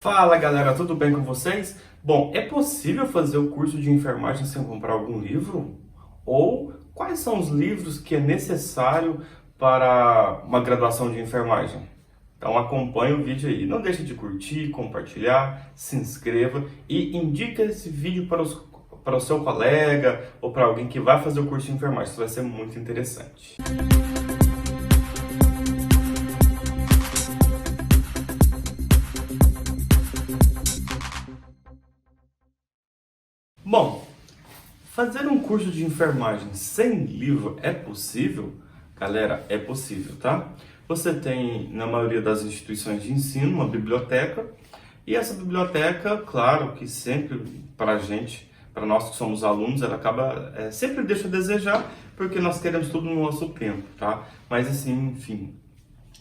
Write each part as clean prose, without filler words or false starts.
Fala galera, tudo bem com vocês? Bom, é possível fazer o curso de enfermagem sem comprar algum livro? Ou quais são os livros que é necessário para uma graduação de enfermagem? Então acompanhe o vídeo aí. Não deixe de curtir, compartilhar, se inscreva e indique esse vídeo para o seu colega ou para alguém que vai fazer o curso de enfermagem. Isso vai ser muito interessante. Bom, fazer um curso de enfermagem sem livro é possível? Galera, é possível, tá? Você tem, na maioria das instituições de ensino, uma biblioteca, e essa biblioteca, claro que sempre, para a gente, para nós que somos alunos, ela acaba, sempre deixa a desejar, porque nós queremos tudo no nosso tempo, tá? Mas assim, enfim,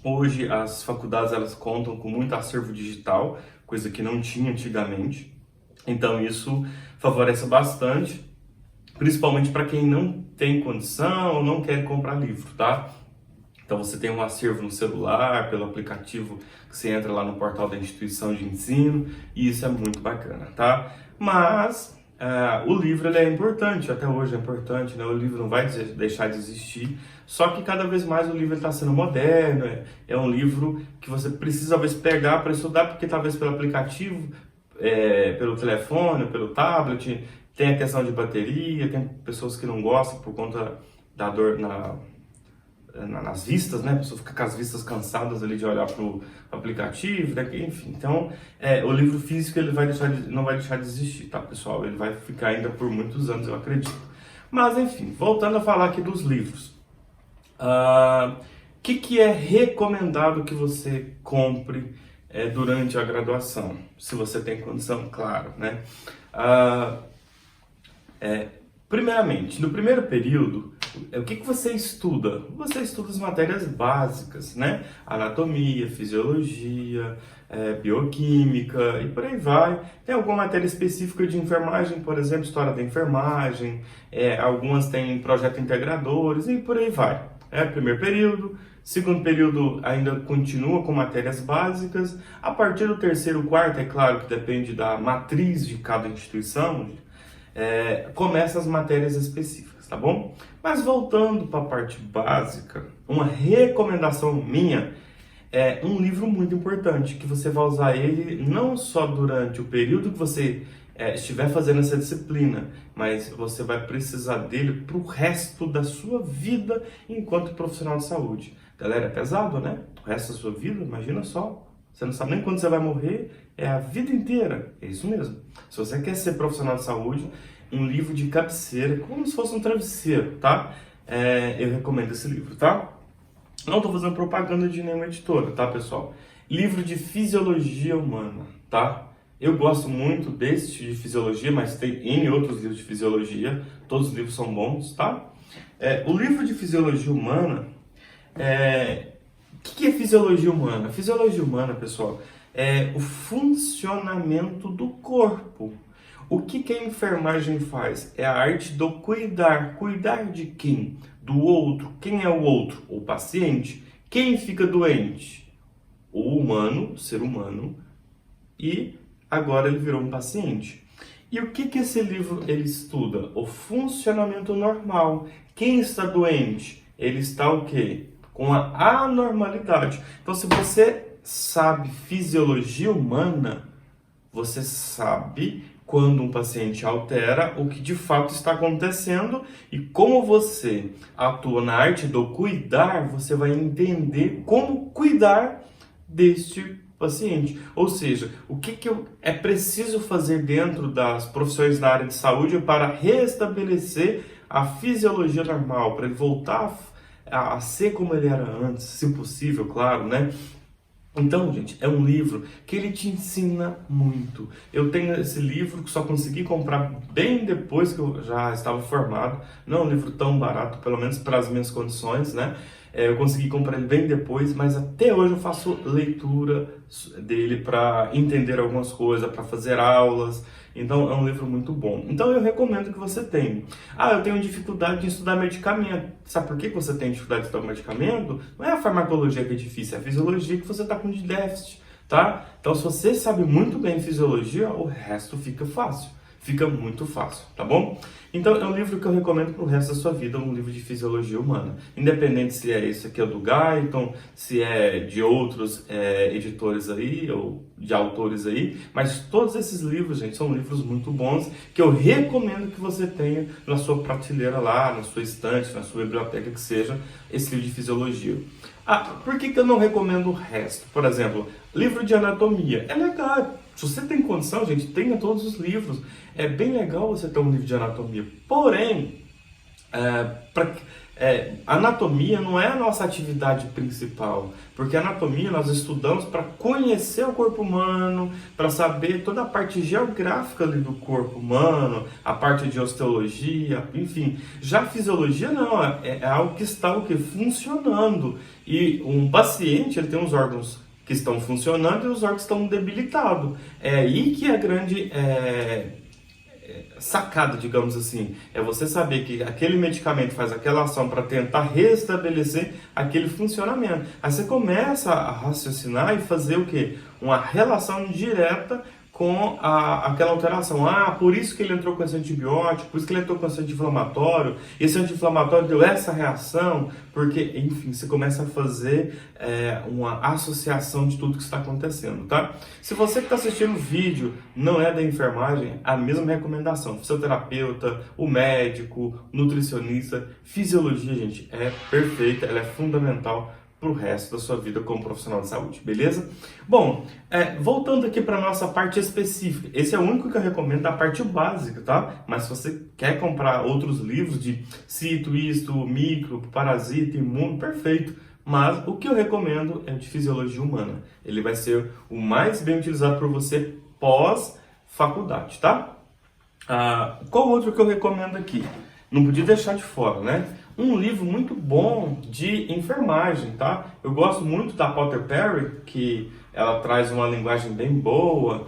hoje as faculdades, elas contam com muito acervo digital, coisa que não tinha antigamente, então isso favorece bastante, principalmente para quem não tem condição ou não quer comprar livro, tá? Então você tem um acervo no celular, pelo aplicativo que você entra lá no portal da instituição de ensino, e isso é muito bacana, tá? Mas o livro ele é importante, até hoje é importante, né? O livro não vai deixar de existir, só que cada vez mais o livro está sendo moderno, é um livro que você precisa talvez pegar para estudar, porque talvez pelo aplicativo, pelo telefone, pelo tablet, tem a questão de bateria, tem pessoas que não gostam por conta da dor nas vistas, né? A pessoa fica com as vistas cansadas ali de olhar para o aplicativo, né? Enfim. Então, o livro físico ele não vai deixar de existir, tá, pessoal? Ele vai ficar ainda por muitos anos, eu acredito. Mas, enfim, voltando a falar aqui dos livros. O que é recomendado que você compre durante a graduação? Se você tem condição, claro, né? Primeiramente, no primeiro período, o que você estuda? Você estuda as matérias básicas, né? Anatomia, fisiologia, bioquímica e por aí vai. Tem alguma matéria específica de enfermagem, por exemplo, história da enfermagem, algumas têm projeto integradores e por aí vai. Primeiro período. Segundo período ainda continua com matérias básicas. A partir do terceiro, quarto, é claro que depende da matriz de cada instituição, começa as matérias específicas, tá bom? Mas voltando para a parte básica, uma recomendação minha é um livro muito importante, que você vai usar ele não só durante o período que você estiver fazendo essa disciplina, mas você vai precisar dele para o resto da sua vida enquanto profissional de saúde. Galera, é pesado, né? O resto da sua vida, imagina só. Você não sabe nem quando você vai morrer, é a vida inteira. É isso mesmo. Se você quer ser profissional de saúde, um livro de cabeceira, como se fosse um travesseiro, tá? Eu recomendo esse livro, tá? Não estou fazendo propaganda de nenhuma editora, tá, pessoal? Livro de fisiologia humana, tá? Eu gosto muito desse de fisiologia, mas tem N outros livros de fisiologia. Todos os livros são bons, tá? O livro de fisiologia humana... O que é fisiologia humana? Fisiologia humana, pessoal, é o funcionamento do corpo. O que a enfermagem faz? É a arte do cuidar. Cuidar de quem? Do outro. Quem é o outro? O paciente. Quem fica doente? O humano, o ser humano, e agora ele virou um paciente. E o que esse livro ele estuda? O funcionamento normal. Quem está doente? Ele está o quê? Com a anormalidade. Então, se você sabe fisiologia humana, você sabe quando um paciente altera o que de fato está acontecendo, e como você atua na arte do cuidar, você vai entender como cuidar deste paciente. Ou seja, o que é preciso fazer dentro das profissões da área de saúde para restabelecer a fisiologia normal, para ele voltar a ser como ele era antes, se possível, claro, né? Então, gente, é um livro que ele te ensina muito. Eu tenho esse livro que só consegui comprar bem depois que eu já estava formado. Não é um livro tão barato, pelo menos para as minhas condições, né? Eu consegui comprar ele bem depois, mas até hoje eu faço leitura dele para entender algumas coisas, para fazer aulas. Então é um livro muito bom. Então eu recomendo que você tenha. Eu tenho dificuldade de estudar medicamento. Sabe por que você tem dificuldade de estudar medicamento? Não é a farmacologia que é difícil, é a fisiologia que você está com de déficit. tá? Então, se você sabe muito bem fisiologia, o resto fica fácil. Fica muito fácil, tá bom? Então, é um livro que eu recomendo para o resto da sua vida, um livro de fisiologia humana. Independente se é esse aqui, é do Guyton, se é de outros editores aí, ou de autores aí, mas todos esses livros, gente, são livros muito bons, que eu recomendo que você tenha na sua prateleira lá, na sua estante, na sua biblioteca, que seja esse livro de fisiologia. Ah, por que eu não recomendo o resto? Por exemplo, livro de anatomia. É legal. Se você tem condição, gente, tenha todos os livros. É bem legal você ter um livro de anatomia. Porém, anatomia não é a nossa atividade principal. Porque anatomia nós estudamos para conhecer o corpo humano, para saber toda a parte geográfica ali do corpo humano, a parte de osteologia, enfim. Já a fisiologia não, é algo que está funcionando. E um paciente ele tem uns órgãos que estão funcionando e os órgãos estão debilitados. É aí que a grande sacada, digamos assim, é você saber que aquele medicamento faz aquela ação para tentar restabelecer aquele funcionamento. Aí você começa a raciocinar e fazer o quê? Uma relação direta com aquela alteração. Ah, por isso que ele entrou com esse antibiótico, por isso que ele entrou com esse anti-inflamatório, esse anti-inflamatório deu essa reação, porque, enfim, você começa a fazer uma associação de tudo que está acontecendo, tá? Se você que está assistindo o vídeo não é da enfermagem, a mesma recomendação. Fisioterapeuta, o médico, nutricionista, fisiologia, gente, é perfeita, ela é fundamental para o resto da sua vida como profissional de saúde, beleza? Bom, voltando aqui para a nossa parte específica, esse é o único que eu recomendo da parte básica, tá? Mas se você quer comprar outros livros de cito, isto, micro, parasita, imuno, perfeito. Mas o que eu recomendo é o de fisiologia humana. Ele vai ser o mais bem utilizado por você pós-faculdade, tá? Qual outro que eu recomendo aqui? Não podia deixar de fora, né? Um livro muito bom de enfermagem, tá? Eu gosto muito da Potter Perry, que ela traz uma linguagem bem boa,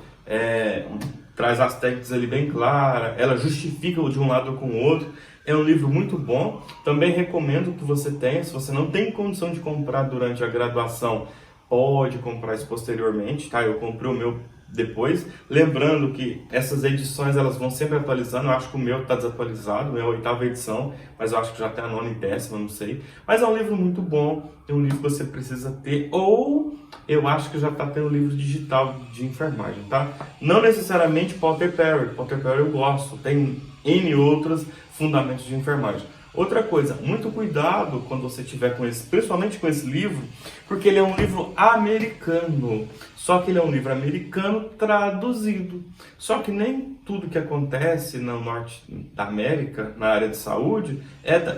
traz as técnicas ali bem claras, ela justifica de um lado com o outro. É um livro muito bom. Também recomendo que você tenha, se você não tem condição de comprar durante a graduação, pode comprar isso posteriormente, tá? Eu comprei o meu depois, lembrando que essas edições elas vão sempre atualizando. Eu acho que o meu está desatualizado, é a 8ª edição, mas eu acho que já tem a 9ª e 10ª, não sei. Mas é um livro muito bom, é um livro que você precisa ter, ou eu acho que já está tendo livro digital de enfermagem, tá? Não necessariamente Potter Perry eu gosto, tem N outros fundamentos de enfermagem. Outra coisa, muito cuidado quando você tiver com esse, principalmente com esse livro, porque ele é um livro americano. Só que ele é um livro americano traduzido. Só que nem tudo que acontece no norte da América, na área de saúde,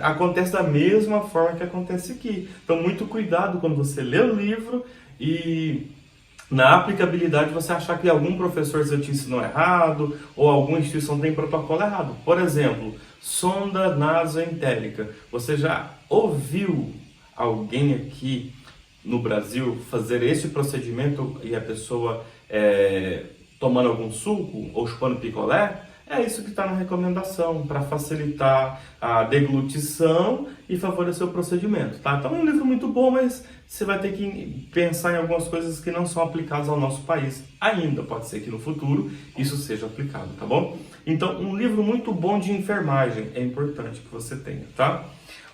acontece da mesma forma que acontece aqui. Então, muito cuidado quando você lê o livro e na aplicabilidade você achar que algum professor te ensinou errado ou alguma instituição tem protocolo errado. Por exemplo, sonda nasoentérica. Você já ouviu alguém aqui no Brasil fazer esse procedimento e a pessoa tomando algum suco ou chupando picolé? É isso que está na recomendação, para facilitar a deglutição e favorecer o procedimento, tá? Então é um livro muito bom, mas você vai ter que pensar em algumas coisas que não são aplicadas ao nosso país ainda. Pode ser que no futuro isso seja aplicado, tá bom? Então, um livro muito bom de enfermagem é importante que você tenha, tá?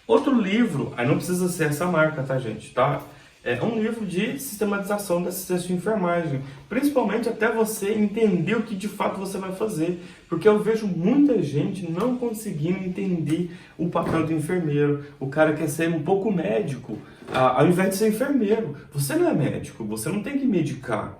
Outro livro, aí não precisa ser essa marca, tá, gente, tá? É um livro de sistematização da assistência de enfermagem, principalmente até você entender o que de fato você vai fazer, porque eu vejo muita gente não conseguindo entender o papel do enfermeiro. O cara quer ser um pouco médico, ao invés de ser enfermeiro. Você não é médico, você não tem que medicar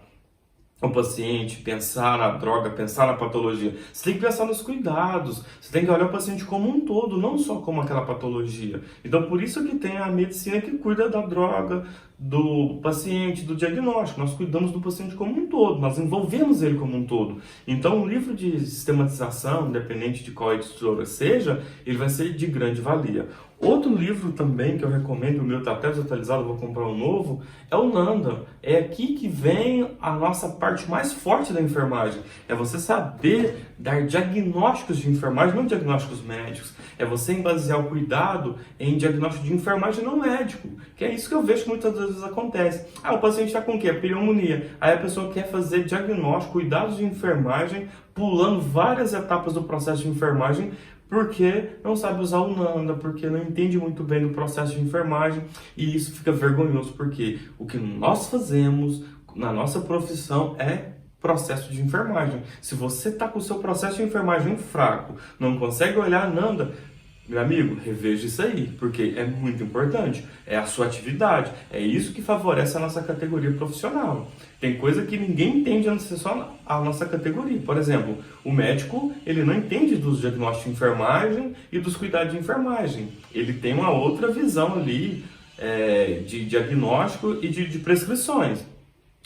o paciente, pensar na droga, pensar na patologia. Você tem que pensar nos cuidados, você tem que olhar o paciente como um todo, não só como aquela patologia. Então, por isso que tem a medicina que cuida da droga, do paciente, do diagnóstico. Nós cuidamos do paciente como um todo, nós envolvemos ele como um todo. Então, um livro de sistematização, independente de qual editora seja, ele vai ser de grande valia. Outro livro também que eu recomendo, o meu está até desatualizado, vou comprar um novo, é o Nanda. É aqui que vem a nossa parte mais forte da enfermagem. É você saber dar diagnósticos de enfermagem, não diagnósticos médicos. É você basear o cuidado em diagnóstico de enfermagem não médico. Que é isso que eu vejo que muitas das vezes acontece. Ah, o paciente está com o quê? Pneumonia. Aí a pessoa quer fazer diagnóstico, cuidados de enfermagem, pulando várias etapas do processo de enfermagem, porque não sabe usar o Nanda, porque não entende muito bem do processo de enfermagem, e isso fica vergonhoso, porque o que nós fazemos na nossa profissão é processo de enfermagem. Se você está com o seu processo de enfermagem fraco, não consegue olhar Nanda, meu amigo, reveja isso aí, porque é muito importante, é a sua atividade, é isso que favorece a nossa categoria profissional. Tem coisa que ninguém entende a não ser só a nossa categoria. Por exemplo, o médico, ele não entende dos diagnósticos de enfermagem e dos cuidados de enfermagem. Ele tem uma outra visão ali de diagnóstico e de prescrições.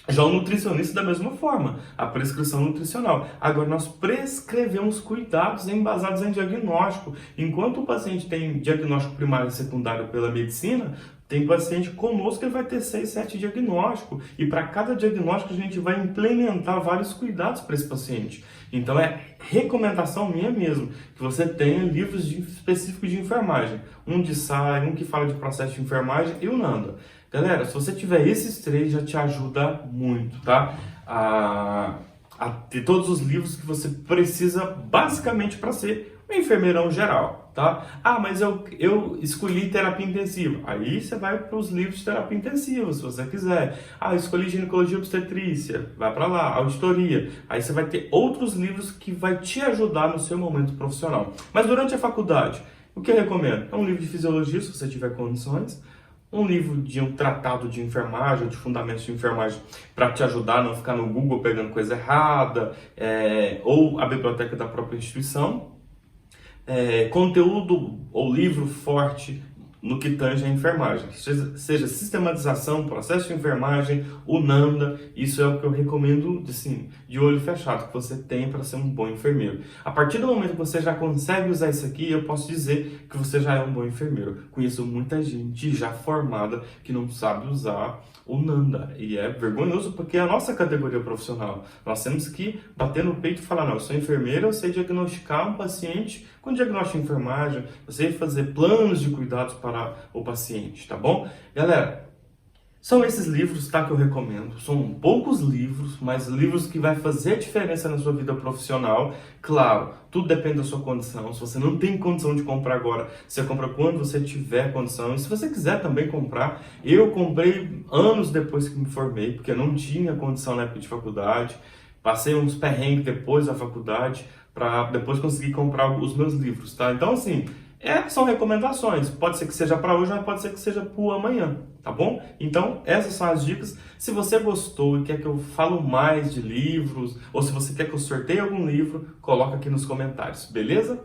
Já o nutricionista da mesma forma, a prescrição nutricional. Agora, nós prescrevemos cuidados embasados em diagnóstico. Enquanto o paciente tem diagnóstico primário e secundário pela medicina, tem paciente conosco que ele vai ter 6, 7 diagnósticos. E para cada diagnóstico a gente vai implementar vários cuidados para esse paciente. Então é recomendação minha mesmo, que você tenha livros específicos de enfermagem. Um de SAI, um que fala de processo de enfermagem e o Nanda. Galera, se você tiver esses 3, já te ajuda muito, tá? A ter todos os livros que você precisa basicamente para ser um enfermeirão geral, tá? Ah, mas eu escolhi terapia intensiva. Aí você vai para os livros de terapia intensiva, se você quiser. Ah, eu escolhi ginecologia e obstetrícia, vai para lá, auditoria. Aí você vai ter outros livros que vai te ajudar no seu momento profissional. Mas durante a faculdade, o que eu recomendo? É um livro de fisiologia, se você tiver condições. Um livro de um tratado de enfermagem, de fundamentos de enfermagem, para te ajudar a não ficar no Google pegando coisa errada, ou a biblioteca da própria instituição. Conteúdo ou livro forte no que tange a enfermagem, seja sistematização, processo de enfermagem, o Nanda, isso é o que eu recomendo de olho fechado, que você tem para ser um bom enfermeiro. A partir do momento que você já consegue usar isso aqui, eu posso dizer que você já é um bom enfermeiro. Conheço muita gente já formada que não sabe usar o Nanda, e é vergonhoso porque é a nossa categoria profissional. Nós temos que bater no peito e falar, não, eu sou enfermeiro, eu sei diagnosticar um paciente com diagnóstico de enfermagem, eu sei fazer planos de cuidados para o paciente, tá bom? Galera, são esses livros, tá, que eu recomendo. São poucos livros, mas livros que vai fazer a diferença na sua vida profissional. Claro, tudo depende da sua condição. Se você não tem condição de comprar agora, você compra quando você tiver condição. E se você quiser também comprar, eu comprei anos depois que me formei, porque eu não tinha condição na época de faculdade. Passei uns perrengues depois da faculdade, para depois conseguir comprar os meus livros, tá? Então, assim, são recomendações. Pode ser que seja para hoje, mas pode ser que seja para amanhã, tá bom? Então, essas são as dicas. Se você gostou e quer que eu falo mais de livros, ou se você quer que eu sorteie algum livro, coloca aqui nos comentários, beleza?